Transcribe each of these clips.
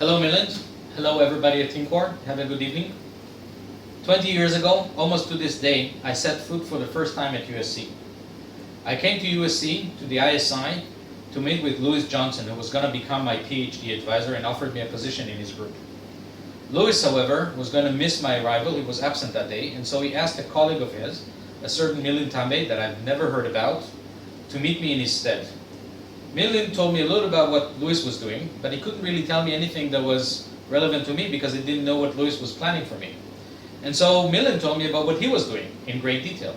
Hello Milind, hello everybody at Teamcore, have a good evening. 20 years ago, almost to this day, I set foot for the first time at USC. I came to USC, to the ISI, to meet with Louis Johnson, who was going to become my PhD advisor and offered me a position in his group. Louis, however, was going to miss my arrival. He was absent that day, and so he asked a colleague of his, a certain Milind Tambe that I've never heard about, to meet me in his stead. Milind told me a little about what Louis was doing, but he couldn't really tell me anything that was relevant to me because he didn't know what Louis was planning for me. And so Milind told me about what he was doing in great detail.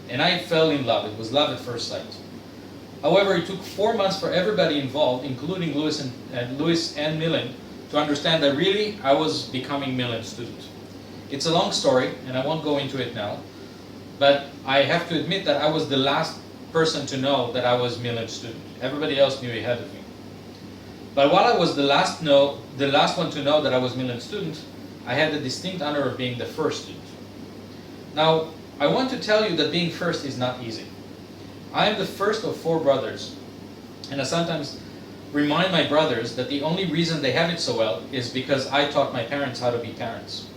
And I fell in love. It was love at first sight. However, it took 4 months for everybody involved, including Louis and Milind, to understand that really I was becoming Milind's student. It's a long story, and I won't go into it now, but I have to admit that I was the last person to know that I was Milind's student. Everybody else knew ahead of me. But while I was the last one to know that I was Milind's student, I had the distinct honor of being the first student. Now, I want to tell you that being first is not easy. I am the first of 4 brothers, and I sometimes remind my brothers that the only reason they have it so well is because I taught my parents how to be parents.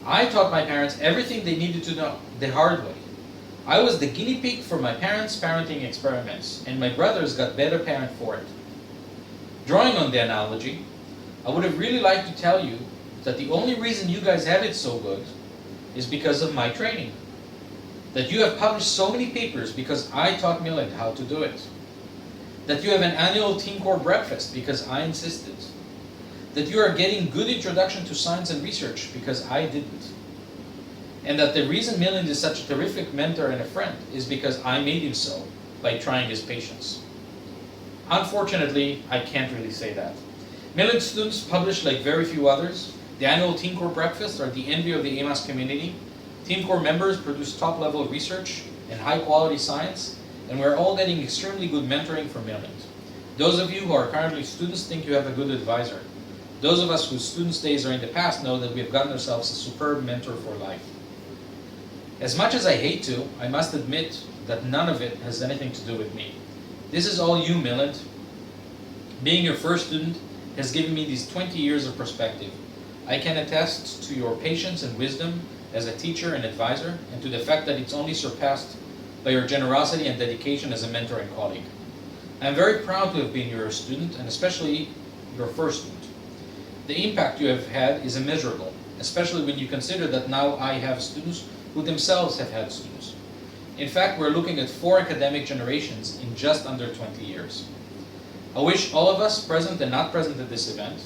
I taught my parents everything they needed to know the hard way. I was the guinea pig for my parents' parenting experiments, and my brothers got better parent for it. Drawing on the analogy, I would have really liked to tell you that the only reason you guys have it so good is because of my training. That you have published so many papers because I taught Milind how to do it. That you have an annual Teamcore breakfast because I insisted. That you are getting good introduction to science and research because I didn't. And that the reason Milind is such a terrific mentor and a friend is because I made him so by trying his patience. Unfortunately, I can't really say that. Milind students publish like very few others. The annual Teamcore breakfasts are the envy of the AMAS community. Teamcore members produce top-level research and high-quality science, and we're all getting extremely good mentoring from Milind. Those of you who are currently students think you have a good advisor. Those of us whose students' days are in the past know that we have gotten ourselves a superb mentor for life. As much as I hate to, I must admit that none of it has anything to do with me. This is all you, Milind. Being your first student has given me these 20 years of perspective. I can attest to your patience and wisdom as a teacher and advisor, and to the fact that it's only surpassed by your generosity and dedication as a mentor and colleague. I am very proud to have been your student, and especially your first student. The impact you have had is immeasurable, especially when you consider that now I have students who themselves have had students. In fact, we're looking at 4 academic generations in just under 20 years. I wish all of us, present and not present at this event,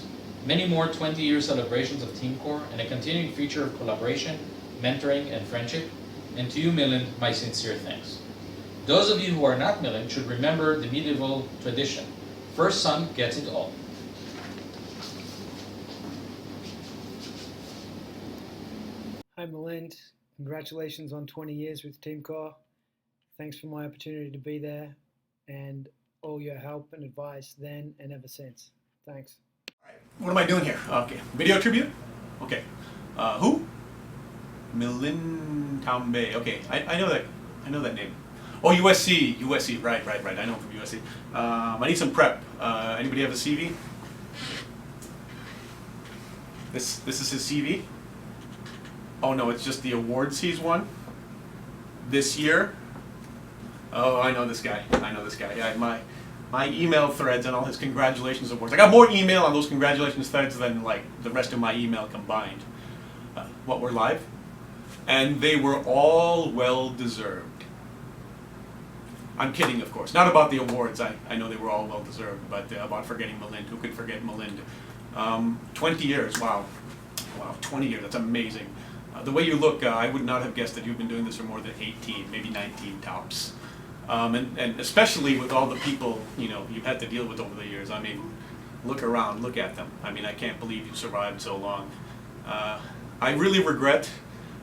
many more 20-year celebrations of Teamcore and a continuing future of collaboration, mentoring, and friendship. And to you, Milind, my sincere thanks. Those of you who are not Milind should remember the medieval tradition. First son gets it all. Hi Milind, congratulations on 20 years with Teamcore. Thanks for my opportunity to be there and all your help and advice then and ever since. Thanks. All right. What am I doing here? Okay, video tribute? Okay. Who? Milind Tambe. Okay, I know that name. Oh, USC, right. I know him from USC. I need some prep. Anybody have a CV? This is his CV? Oh no, it's just the awards he's won this year. Oh, I know this guy. Yeah, my email threads and all his congratulations awards. I got more email on those congratulations threads than like the rest of my email combined. What were live? And they were all well deserved. I'm kidding, of course. Not about the awards. I know they were all well deserved, but about forgetting Milind. Who could forget Milind? 20 years. Wow, 20 years. That's amazing. The way you look, I would not have guessed that you've been doing this for more than 18, maybe 19 tops. And especially with all the people you've had to deal with over the years. I mean, look around, look at them. I mean, I can't believe you survived so long. I really regret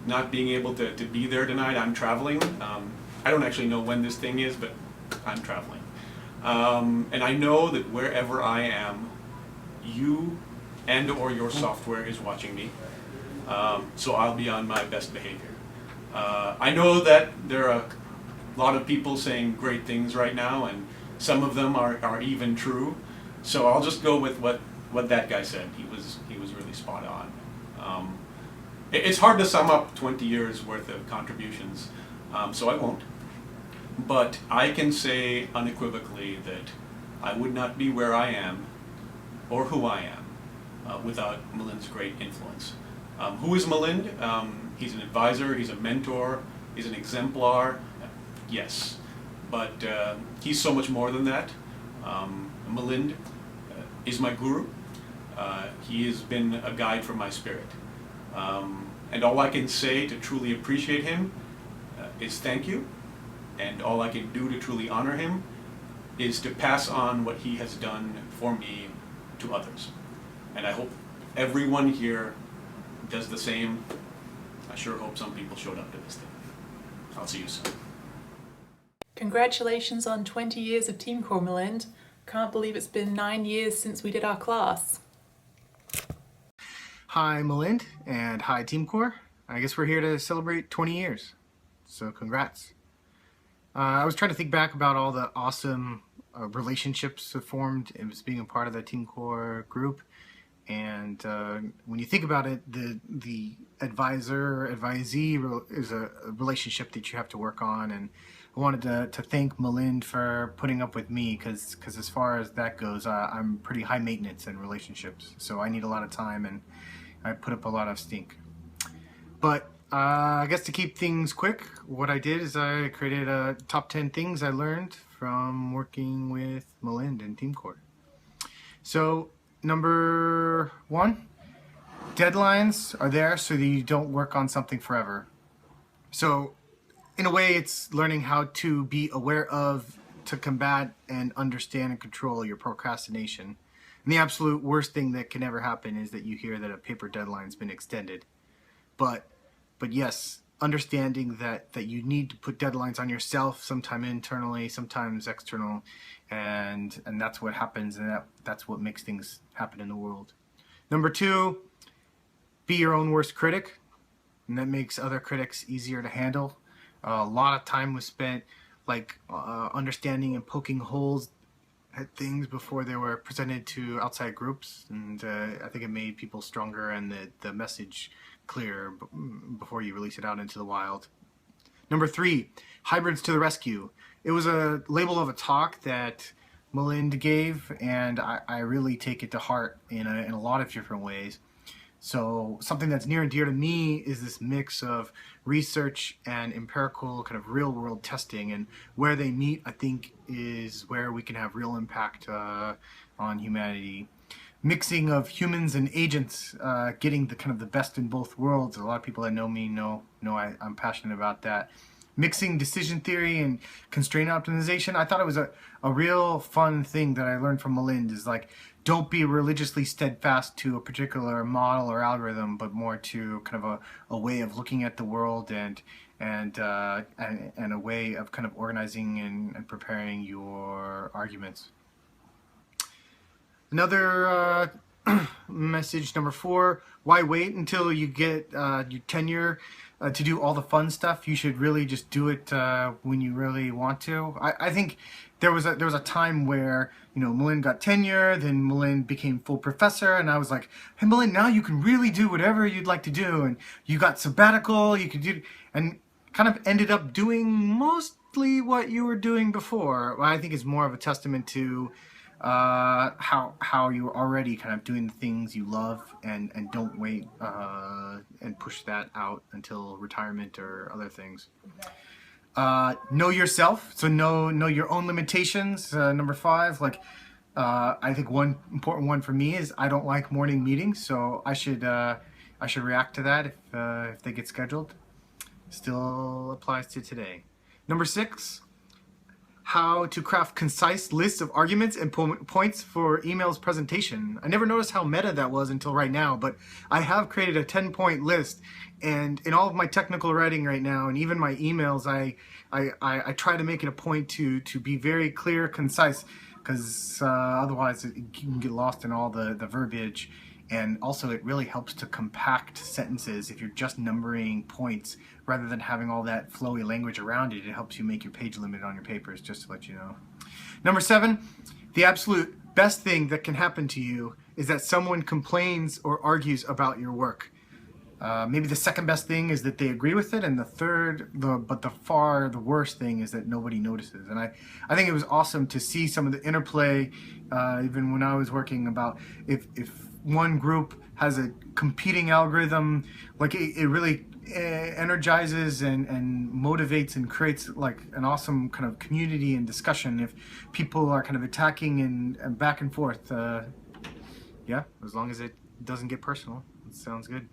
not being able to be there tonight. I'm traveling. I don't actually know when this thing is, but I'm traveling. And I know that wherever I am, you and or your software is watching me. So I'll be on my best behavior. I know that there are a lot of people saying great things right now, and some of them are even true. So I'll just go with what what that guy said. He was really spot on. It's hard to sum up 20 years worth of contributions, so I won't. But I can say unequivocally that I would not be where I am or who I am without Milind's great influence. Who is Milind? He's an advisor, he's a mentor, he's an exemplar, yes. But he's so much more than that. Milind is my guru. He has been a guide for my spirit. And all I can say to truly appreciate him is thank you. And all I can do to truly honor him is to pass on what he has done for me to others. And I hope everyone here does the same. I sure hope some people showed up to this thing. I'll see you soon. Congratulations on 20 years of Teamcore, Milind. Can't believe it's been 9 years since we did our class. Hi Milind, and hi Teamcore. I guess we're here to celebrate 20 years. So congrats. I was trying to think back about all the awesome relationships that formed as being a part of the Teamcore group. And when you think about it, the advisor-advisee is a relationship that you have to work on. And I wanted to thank Milind for putting up with me, because as far as that goes, I'm pretty high maintenance in relationships. So I need a lot of time, and I put up a lot of stink. But I guess to keep things quick, what I did is I created a top 10 things I learned from working with Milind and Teamcore. So number 1, deadlines are there so that you don't work on something forever. So in a way, it's learning how to be aware of, to combat and understand and control your procrastination. And the absolute worst thing that can ever happen is that you hear that a paper deadline's been extended. But yes, understanding that you need to put deadlines on yourself, sometimes internally, sometimes external, and that's what happens, and that's what makes things happen in the world. Number 2, be your own worst critic, and that makes other critics easier to handle. A lot of time was spent understanding and poking holes at things before they were presented to outside groups, and I think it made people stronger and the message clear before you release it out into the wild. Number 3, hybrids to the rescue. It was a label of a talk that Milind gave, and I really take it to heart in a lot of different ways. So something that's near and dear to me is this mix of research and empirical kind of real world testing, and where they meet, I think, is where we can have real impact on humanity. Mixing of humans and agents, getting the best in both worlds. A lot of people that know me know I'm passionate about that. Mixing decision theory and constraint optimization. I thought it was a real fun thing that I learned from Milind, is don't be religiously steadfast to a particular model or algorithm, but more to kind of a way of looking at the world and a way of kind of organizing and preparing your arguments. Another message, number 4, why wait until you get your tenure to do all the fun stuff? You should really just do it when you really want to. I think there was a time where, Milind got tenure, then Milind became full professor, and I was like, hey Milind, now you can really do whatever you'd like to do, and you got sabbatical, you could do, and kind of ended up doing mostly what you were doing before. I think is more of a testament to how you're already kind of doing the things you love, and don't wait and push that out until retirement or other things. Know yourself, so know your own limitations. Number 5, I think one important one for me is I don't like morning meetings, so I should react to that if they get scheduled. Still applies to today. Number 6, how to craft concise lists of arguments and points for emails presentation. I never noticed how meta that was until right now, but I have created a 10-point list, and in all of my technical writing right now, and even my emails, I try to make it a point to be very clear, concise, because otherwise you can get lost in all the verbiage. And also it really helps to compact sentences if you're just numbering points rather than having all that flowy language around it. It helps you make your page limit on your papers, just to let you know. Number 7, the absolute best thing that can happen to you is that someone complains or argues about your work. Maybe the second best thing is that they agree with it, and the third, the worst thing is that nobody notices. And I think it was awesome to see some of the interplay, even when I was working, about if one group has a competing algorithm, like it really energizes and motivates and creates like an awesome kind of community and discussion if people are kind of attacking and back and forth. Yeah, as long as it doesn't get personal, it sounds good.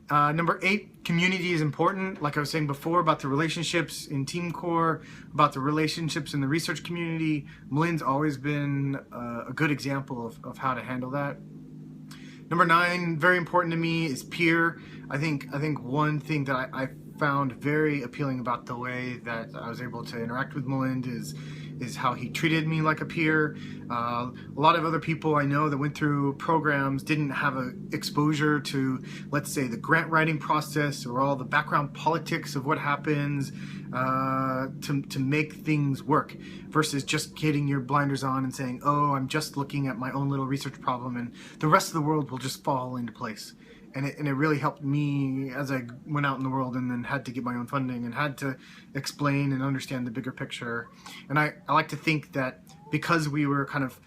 Number 8, community is important. Like I was saying before about the relationships in Teamcore, about the relationships in the research community. Milind's always been a good example of how to handle that. Number 9, very important to me, is peer. I think one thing that I found very appealing about the way that I was able to interact with Milind is how he treated me like a peer. A lot of other people I know that went through programs didn't have a exposure to, let's say, the grant writing process or all the background politics of what happens to make things work, versus just getting your blinders on and saying, oh, I'm just looking at my own little research problem and the rest of the world will just fall into place. And it really helped me as I went out in the world and then had to get my own funding and had to explain and understand the bigger picture. And I like to think that because we were kind of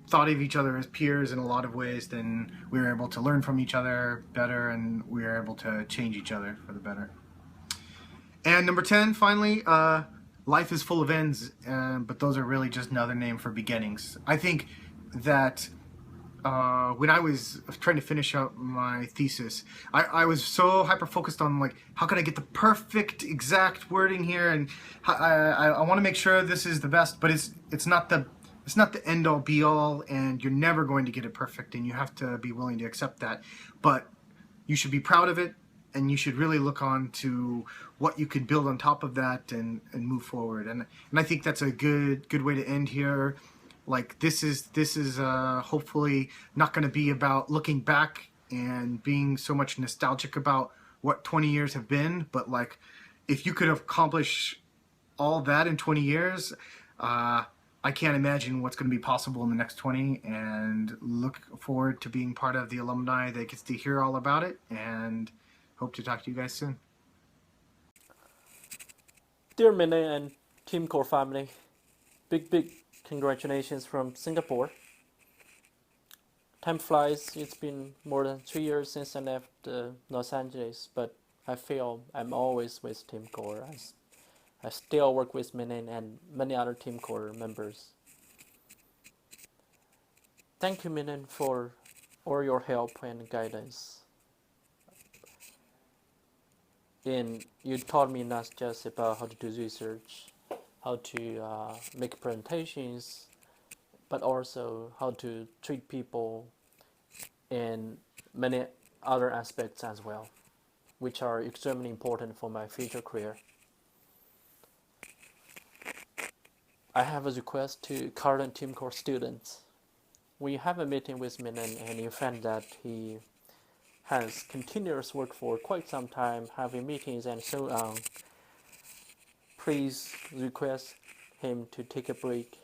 thought of each other as peers in a lot of ways, then we were able to learn from each other better, and we were able to change each other for the better. And number 10, finally, life is full of ends, but those are really just another name for beginnings. I think that when I was trying to finish up my thesis, I was so hyper-focused on like, how can I get the perfect exact wording here, and I want to make sure this is the best, but it's not the end-all be-all, and you're never going to get it perfect, and you have to be willing to accept that. But you should be proud of it, and you should really look on to what you could build on top of that and move forward. And I think that's a good way to end here. Like this is hopefully not going to be about looking back and being so much nostalgic about what 20 years have been, but like if you could accomplish all that in 20 years, I can't imagine what's going to be possible in the next 20, and look forward to being part of the alumni that gets to hear all about it, and hope to talk to you guys soon. Dear Milind and Teamcore family, big congratulations from Singapore. Time flies. It's been more than 3 years since I left Los Angeles, but I feel I'm always with Teamcore. I still work with Milind and many other Teamcore members. Thank you, Milind, for all your help and guidance. And you taught me not just about how to do research, how to make presentations, but also how to treat people and many other aspects as well, which are extremely important for my future career. I have a request to current Teamcore students. We have a meeting with Milind, and you find that he has continuous work for quite some time, having meetings and so on. Please request him to take a break.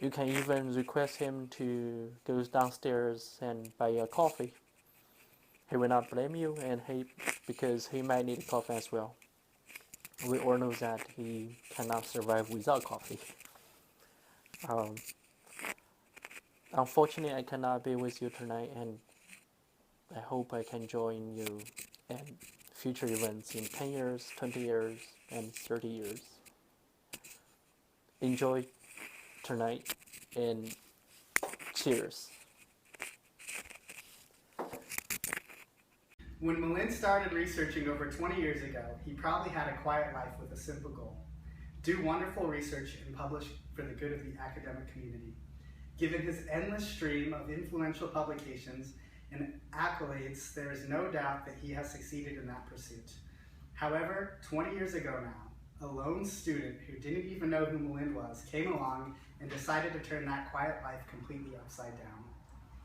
You can even request him to go downstairs and buy a coffee. He will not blame you, and because he might need coffee as well. We all know that he cannot survive without coffee. Unfortunately, I cannot be with you tonight, and I hope I can join you at future events in 10 years, 20 years, and 30 years. Enjoy tonight, and cheers. When Milind started researching over 20 years ago, he probably had a quiet life with a simple goal: do wonderful research and publish for the good of the academic community. Given his endless stream of influential publications and accolades, there is no doubt that he has succeeded in that pursuit. However, 20 years ago now, a lone student who didn't even know who Milind was came along and decided to turn that quiet life completely upside down.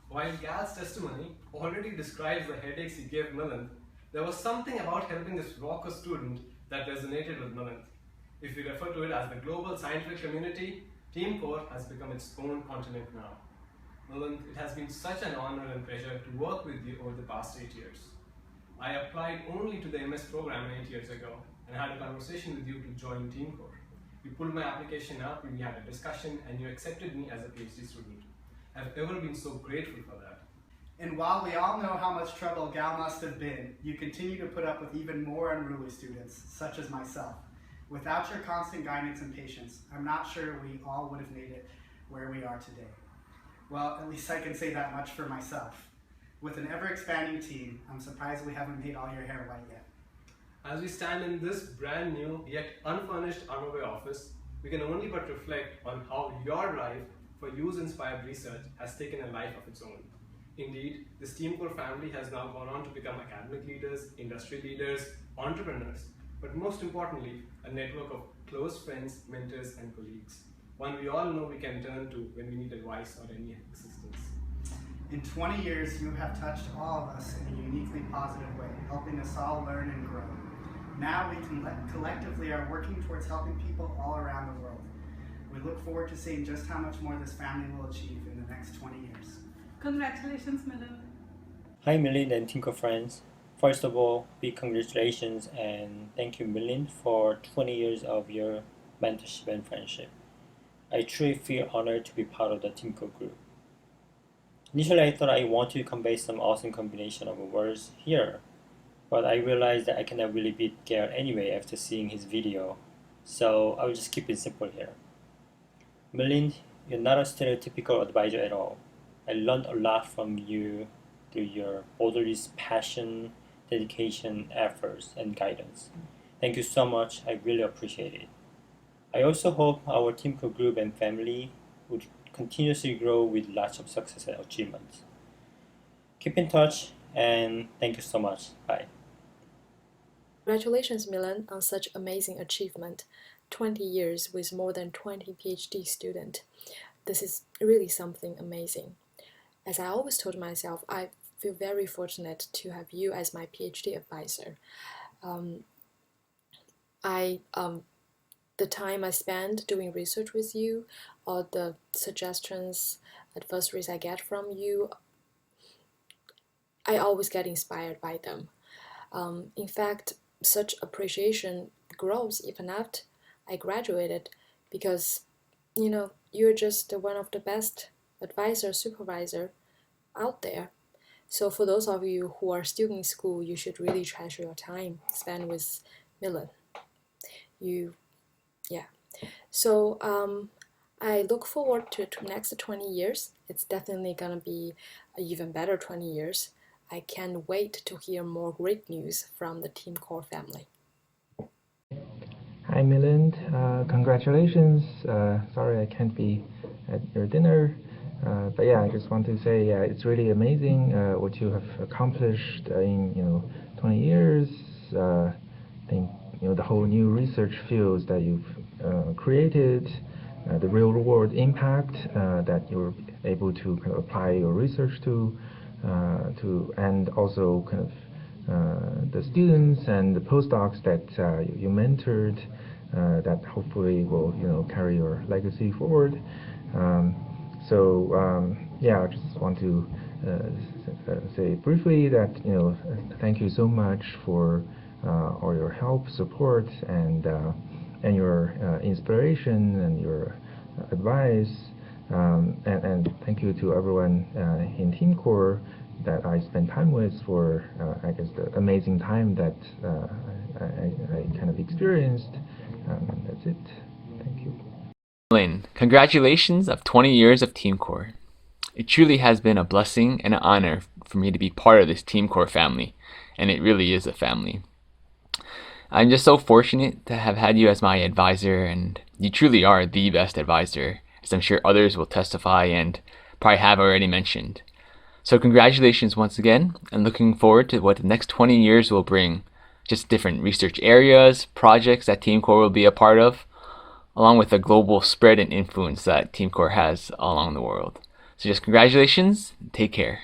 While Gal's testimony already describes the headaches he gave Milind, there was something about helping this raucous student that resonated with Milind. If we refer to it as the global scientific community, Teamcore has become its own continent now. Milind, it has been such an honor and pleasure to work with you over the past 8 years. I applied only to the MS program 8 years ago and had a conversation with you to join Teamcore. You pulled my application up, we had a discussion, and you accepted me as a PhD student. I've ever been so grateful for that. And while we all know how much trouble Gal must have been, you continue to put up with even more unruly students, such as myself. Without your constant guidance and patience, I'm not sure we all would have made it where we are today. Well, at least I can say that much for myself. With an ever-expanding team, I'm surprised we haven't made all your hair white yet. As we stand in this brand new yet unfurnished Armorway office, we can only but reflect on how your drive for use-inspired research has taken a life of its own. Indeed, this Teamcore family has now gone on to become academic leaders, industry leaders, entrepreneurs, but most importantly, a network of close friends, mentors, and colleagues. One we all know we can turn to when we need advice or any assistance. In 20 years, you have touched all of us in a uniquely positive way, helping us all learn and grow. Now we collectively are working towards helping people all around the world. We look forward to seeing just how much more this family will achieve in the next 20 years. Congratulations, Milind. Hi Milind and Teamcore friends. First of all, big congratulations and thank you Milind for 20 years of your mentorship and friendship. I truly feel honored to be part of the Teamcore group. Initially I thought I wanted to convey some awesome combination of words here, but I realized that I cannot really beat Gail anyway after seeing his video, so I will just keep it simple here. Milind, you're not a stereotypical advisor at all. I learned a lot from you through your boldness, passion, dedication, efforts, and guidance. Thank you so much. I really appreciate it. I also hope our Teamcore group and family would continuously grow with lots of success and achievements. Keep in touch and thank you so much. Bye. Congratulations, Milind, on such amazing achievement. 20 years with more than 20 PhD students. This is really something amazing. As I always told myself, I feel very fortunate to have you as my PhD advisor. The time I spend doing research with you, or the suggestions, advisories I get from you, I always get inspired by them. In fact, such appreciation grows even after I graduated because, you're just one of the best advisor, supervisor out there. So for those of you who are still in school, you should really treasure your time spent with Milind. So I look forward to the next 20 years. It's definitely gonna be an even better 20 years. I can't wait to hear more great news from the Teamcore family. Hi Milind, congratulations. Sorry I can't be at your dinner, but yeah, I just want to say it's really amazing what you have accomplished in 20 years. I think the whole new research fields that you've created, the real world impact that you're able to kind of apply your research to, and also kind of the students and the postdocs that you mentored, that hopefully will carry your legacy forward. Yeah, I just want to say briefly that thank you so much for all your help, support, and your inspiration and your advice, and thank you to everyone in Teamcore that I spent time with for I guess the amazing time that I kind of experienced. And that's it. Thank you. Milind, congratulations of 20 years of Teamcore. It truly has been a blessing and an honor for me to be part of this Teamcore family, and it really is a family. I'm just so fortunate to have had you as my advisor, and you truly are the best advisor, as I'm sure others will testify and probably have already mentioned. So congratulations once again, and looking forward to what the next 20 years will bring. Just different research areas, projects that Teamcore will be a part of, along with the global spread and influence that Teamcore has along the world. So just congratulations, take care.